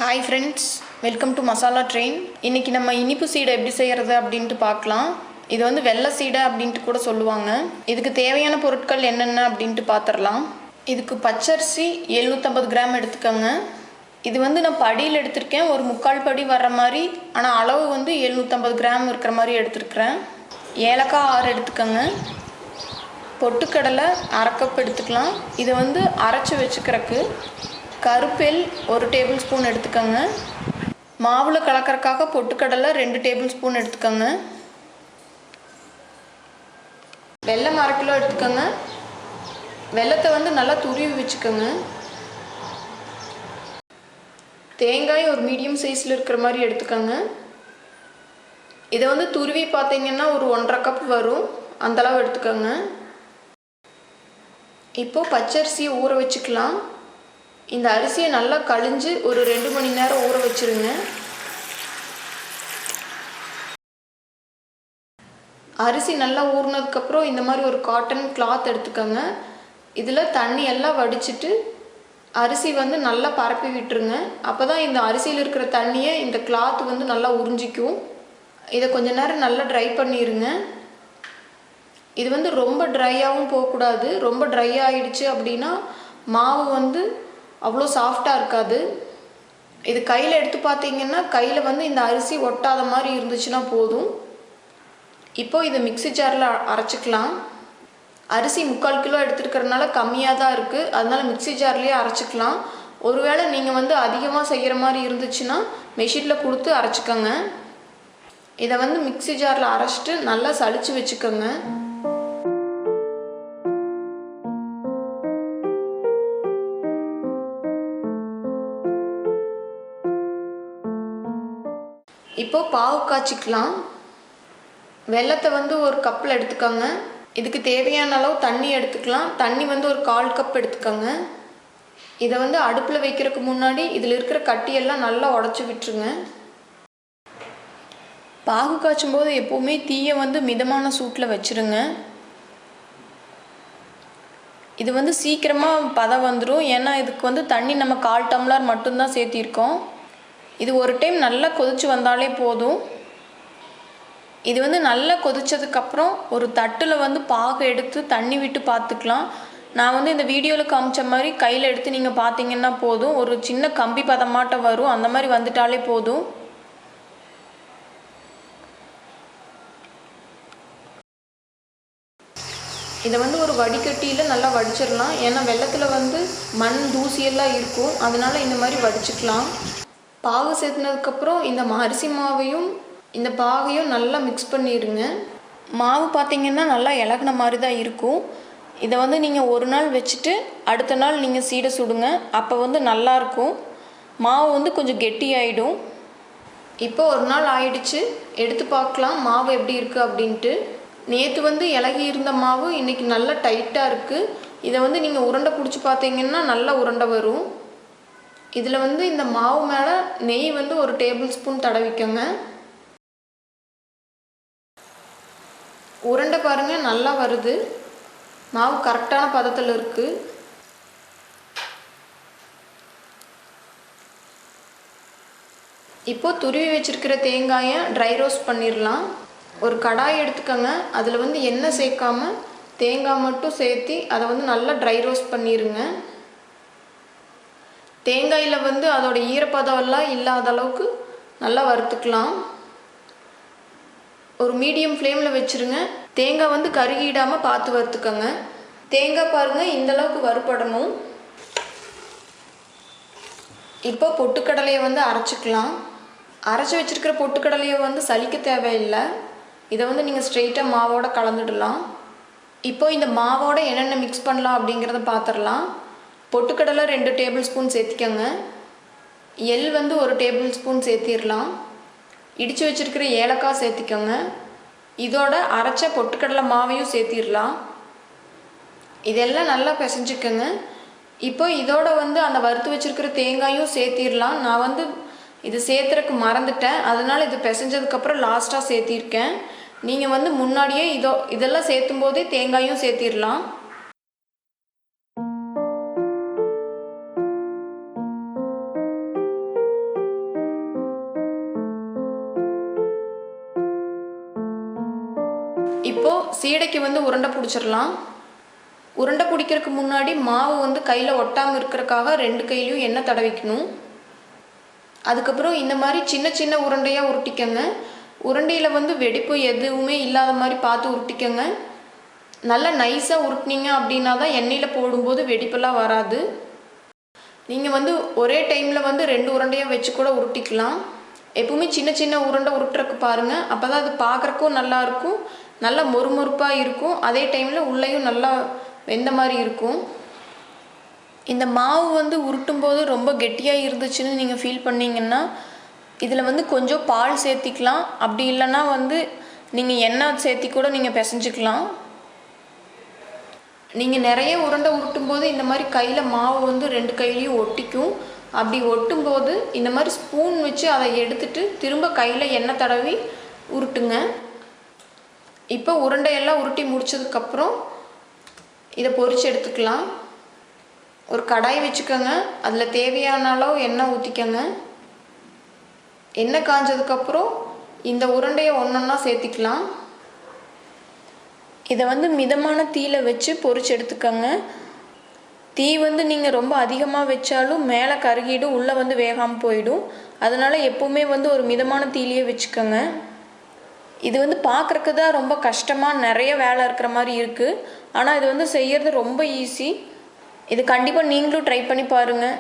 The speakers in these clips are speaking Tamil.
Hi friends, welcome to masala train. இன்றைக்கி நம்ம இனிப்பு சீடை எப்படி செய்கிறது அப்படின்ட்டு பார்க்கலாம். இது வந்து வெள்ளை சீடை அப்படின்ட்டு கூட சொல்லுவாங்க. இதுக்கு தேவையான பொருட்கள் என்னென்ன அப்படின்ட்டு பார்த்துடலாம். இதுக்கு பச்சரிசி 750 கிராம் எடுத்துக்கோங்க. இது வந்து நான் படியில் எடுத்திருக்கேன், ஒரு 3/4 படி வர்ற மாதிரி. ஆனால் அளவு வந்து 750 கிராம் இருக்கிற மாதிரி எடுத்துருக்கிறேன். ஏலக்காய் 6 எடுத்துக்கோங்க. பொட்டுக்கடலை 1/2 கப் எடுத்துக்கலாம். இதை வந்து அரைச்சி வச்சுக்கிறக்கு. கருப்பெல் 1 டேபிள் ஸ்பூன் எடுத்துக்கோங்க. மாவில் கலக்கறக்காக பொட்டுக்கடலை 2 டேபிள் ஸ்பூன் எடுத்துக்கோங்க. வெல்லம் 1/2 கிலோ எடுத்துக்கோங்க. வெல்லத்தை வந்து நல்லா துருவி வச்சுக்கோங்க. தேங்காய் ஒரு மீடியம் சைஸில் இருக்கிற மாதிரி எடுத்துக்கோங்க. இதை வந்து துருவி பார்த்தீங்கன்னா ஒரு 1/2 கப் வரும், அந்தளவு எடுத்துக்கோங்க. இப்போது பச்சரிசியை ஊற வச்சுக்கலாம். இந்த அரிசியை நல்லா கழிஞ்சு ஒரு 2 மணி நேரம் ஊற வச்சுருங்க. அரிசி நல்லா ஊறினதுக்கப்புறம் இந்த மாதிரி ஒரு காட்டன் கிளாத் எடுத்துக்கோங்க. இதில் தண்ணி எல்லாம் வடிச்சிட்டு அரிசி வந்து நல்லா பரப்பி விட்டுருங்க. அப்போ தான் இந்த அரிசியில் இருக்கிற தண்ணியை இந்த கிளாத் வந்து நல்லா உறிஞ்சிக்கும். இதை கொஞ்ச நேரம் நல்லா ட்ரை பண்ணிடுங்க. இது வந்து ரொம்ப ட்ரையாகவும் போகக்கூடாது. ரொம்ப ட்ரை ஆகிடுச்சு அப்படின்னா மாவு வந்து அவ்வளோ சாஃப்டாக இருக்காது. இது கையில் எடுத்து பார்த்தீங்கன்னா கையில் வந்து இந்த அரிசி ஒட்டாத மாதிரி இருந்துச்சுன்னா போதும். இப்போது இதை மிக்ஸி ஜாரில் அரைச்சிக்கலாம். அரிசி 3/4 கிலோ எடுத்துருக்கிறதுனால கம்மியாக தான் இருக்குது, அதனால் மிக்ஸி ஜார்லேயே அரைச்சிக்கலாம். ஒருவேளை நீங்கள் வந்து அதிகமாக செய்கிற மாதிரி இருந்துச்சுன்னா மெஷினில் கொடுத்து அரைச்சிக்கோங்க. இதை வந்து மிக்ஸி ஜாரில் அரைச்சிட்டு நல்லா சலிச்சு வச்சுக்கோங்க. இப்போது பாவு காய்ச்சிக்கலாம். வெல்லத்தை வந்து ஒரு கப்பில் எடுத்துக்கோங்க. இதுக்கு தேவையான அளவு தண்ணி எடுத்துக்கலாம். தண்ணி வந்து ஒரு 1/4 கப் எடுத்துக்கோங்க. இதை வந்து அடுப்பில் வைக்கிறதுக்கு முன்னாடி இதில் இருக்கிற கட்டியெல்லாம் நல்லா உடச்சி விட்டுருங்க. பாகு காய்ச்சும் போது எப்போவுமே தீயை வந்து மிதமான சூட்டில் வச்சுருங்க. இது வந்து சீக்கிரமாக பதம் வந்துடும். ஏன்னா இதுக்கு வந்து தண்ணி நம்ம 1/4 டம்ளர் மட்டும்தான் சேர்த்திருக்கோம். இது ஒரு டைம் நல்லா கொதிச்சு வந்தாலே போதும். இது வந்து நல்லா கொதித்ததுக்கப்புறம் ஒரு தட்டில் வந்து பாகு எடுத்து தண்ணி விட்டு பார்த்துக்கலாம். நான் வந்து இந்த வீடியோவில் காமிச்ச மாதிரி கையில் எடுத்து நீங்கள் பார்த்தீங்கன்னா போதும். ஒரு சின்ன கம்பி பதமாட்டம் வரும், அந்த மாதிரி வந்துட்டாலே போதும். இதை வந்து ஒரு வடிகட்டியில் நல்லா வடிச்சிடலாம். ஏன்னா வெள்ளத்தில் வந்து மண் தூசியெல்லாம் இருக்கும், அதனால் இந்த மாதிரி வடிச்சுக்கலாம். பாகு சேர்த்துனதுக்கப்புறம் இந்த அரிசி மாவையும் இந்த பாகையும் நல்லா மிக்ஸ் பண்ணிடுங்க. மாவு பார்த்திங்கன்னா நல்லா இலகுன மாதிரி தான் இருக்கும். இதை வந்து நீங்கள் ஒரு நாள் வச்சுட்டு அடுத்த நாள் நீங்கள் சீடை சுடுங்க. அப்போ வந்து நல்லாயிருக்கும். மாவு வந்து கொஞ்சம் கெட்டியாயிடும். இப்போ ஒரு நாள் ஆயிடுச்சு, எடுத்து பார்க்கலாம் மாவு எப்படி இருக்குது அப்படின்ட்டு. நேற்று வந்து இலகி இருந்த மாவு இன்றைக்கி நல்லா டைட்டாக இருக்குது. இதை வந்து நீங்கள் உருண்டை பிடிச்சி பார்த்தீங்கன்னா நல்லா உருண்டை வரும். இதில் வந்து இந்த மாவு மேலே நெய் வந்து 1 டேபிள் ஸ்பூன் தடவிக்கோங்க. உருண்டை பாருங்கள் நல்லா வருது. மாவு கரெக்டான பதத்தில் இருக்குது. இப்போது துருவி வச்சுருக்கிற தேங்காயை ட்ரை ரோஸ்ட் பண்ணிடலாம். ஒரு கடாய் எடுத்துக்கோங்க. அதில் வந்து எண்ணெய் சேர்க்காமல் தேங்காய் மட்டும் சேர்த்தி அதை வந்து நல்லா ட்ரை ரோஸ்ட் பண்ணிடுங்க. தேங்காயில் வந்து அதோட ஈரப்பதம்லாம் இல்லாத அளவுக்கு நல்லா வறுத்துக்கலாம். ஒரு மீடியம் ஃப்ளேமில் வச்சுருங்க. தேங்காய் வந்து கருகிடாமல் பார்த்து வறுத்துக்கோங்க. தேங்காய் பாருங்கள் இந்தளவுக்கு வறுபடணும். இப்போ பொட்டுக்கடலையை வந்து அரைச்சிக்கலாம். அரைச்சி வச்சுருக்கிற பொட்டுக்கடலையை வந்து சலிக்க தேவையில்லை. இதை வந்து நீங்கள் ஸ்ட்ரெயிட்டாக மாவோடு கலந்துடலாம். இப்போது இந்த மாவோடு என்னென்ன மிக்ஸ் பண்ணலாம் அப்படிங்கிறத பார்த்துடலாம். பொட்டுக்கடலை 2 டேபிள் ஸ்பூன் சேர்த்திக்கோங்க. எள் வந்து 1 டேபிள் ஸ்பூன் சேர்த்திடலாம். இடித்து வச்சுருக்கிற ஏலக்காய் சேர்த்திக்கோங்க. இதோட அரைச்ச பொட்டுக்கடலை மாவையும் சேர்த்திடலாம். இதெல்லாம் நல்லா பிசைஞ்சிக்கோங்க. இப்போ இதோட வந்து அந்த வறுத்து வச்சுருக்கிற தேங்காயும் சேர்த்திடலாம். நான் வந்து இது சேர்த்துறக்கு மறந்துட்டேன், அதனால் இது பிசைஞ்சதுக்கப்புறம் லாஸ்ட்டாக சேர்த்திருக்கேன். நீங்கள் வந்து முன்னாடியே இதெல்லாம் சேர்த்தும் போதே தேங்காயும் சேர்த்திடலாம். சீடைக்கு வந்து உருண்டை பிடிச்சிடலாம். உருண்டை பிடிக்கிறதுக்கு முன்னாடி மாவு வந்து கையில் ஒட்டாமல் இருக்கிறதுக்காக 2 கையிலையும் எண்ணெய் தடவிக்கணும். அதுக்கப்புறம் இந்த மாதிரி சின்ன சின்ன உருண்டையாக உருட்டிக்கங்க. உருண்டையில் வந்து வெடிப்பு எதுவுமே இல்லாத மாதிரி பார்த்து உருட்டிக்கங்க. நல்லா நைஸாக உருட்டினீங்க அப்படின்னா தான் எண்ணெயில் போடும்போது வெடிப்பெல்லாம் வராது. நீங்கள் வந்து ஒரே டைமில் வந்து 2 உருண்டையாக வச்சு கூட உருட்டிக்கலாம். எப்பவுமே சின்ன சின்ன உருண்டை உருட்டுறக்கு பாருங்கள். அப்போ தான் அது பார்க்குறக்கும் நல்லாயிருக்கும், நல்லா மொறுமொறுப்பாக இருக்கும். அதே டைமில் உள்ளேயும் நல்லா வெந்த மாதிரி இருக்கும். இந்த மாவு வந்து உருட்டும் போது ரொம்ப கெட்டியாக இருந்துச்சுன்னு நீங்கள் ஃபீல் பண்ணிங்கன்னா இதில் வந்து கொஞ்சம் பால் சேர்த்திக்கலாம். அப்படி இல்லைன்னா வந்து நீங்கள் எண்ணெய் சேர்த்தி கூட நீங்கள் பிசைஞ்சிக்கலாம். நீங்கள் நிறைய உருண்டை உருட்டும் போது இந்த மாதிரி கையில் மாவு வந்து 2 கையிலையும் ஒட்டிக்கும். அப்படி ஒட்டும்போது இந்த மாதிரி ஸ்பூன் வச்சு அதை எடுத்துட்டு திரும்ப கையில் எண்ணெய் தடவி உருட்டுங்க. இப்போ உருண்டையெல்லாம் உருட்டி முடிச்சதுக்கப்புறம் இதை பொரிச்சு எடுத்துக்கலாம். ஒரு கடாய் வச்சுக்கோங்க. அதில் தேவையான அளவு எண்ணெய் ஊற்றிக்கோங்க. எண்ணெய் காஞ்சதுக்கப்புறம் இந்த உருண்டையை ஒன்றொன்னா சேர்த்திக்கலாம். இதை வந்து மிதமான தீயில் வச்சு பொரிச்சு எடுத்துக்கோங்க. தீ வந்து நீங்கள் ரொம்ப அதிகமாக வச்சாலும் மேலே கருகிடும், உள்ளே வந்து வேகாமல் போயிடும். அதனால் எப்போவுமே வந்து ஒரு மிதமான தீயிலேயே வச்சுக்கோங்க. இது வந்து பார்க்குறக்கு தான் ரொம்ப கஷ்டமாக நிறைய வேலை இருக்கிற மாதிரி இருக்குது. ஆனால் இது வந்து செய்கிறது ரொம்ப ஈஸி. இது கண்டிப்பாக நீங்களும் ட்ரை பண்ணி பாருங்கள்.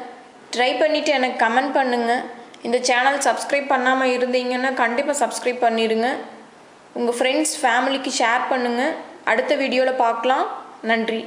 ட்ரை பண்ணிவிட்டு எனக்கு கமெண்ட் பண்ணுங்கள். இந்த சேனல் சப்ஸ்கிரைப் பண்ணாமல் இருந்தீங்கன்னா கண்டிப்பாக சப்ஸ்கிரைப் பண்ணிடுங்க. உங்கள் ஃப்ரெண்ட்ஸ் ஃபேமிலிக்கு ஷேர் பண்ணுங்கள். அடுத்த வீடியோவில் பார்க்கலாம். நன்றி.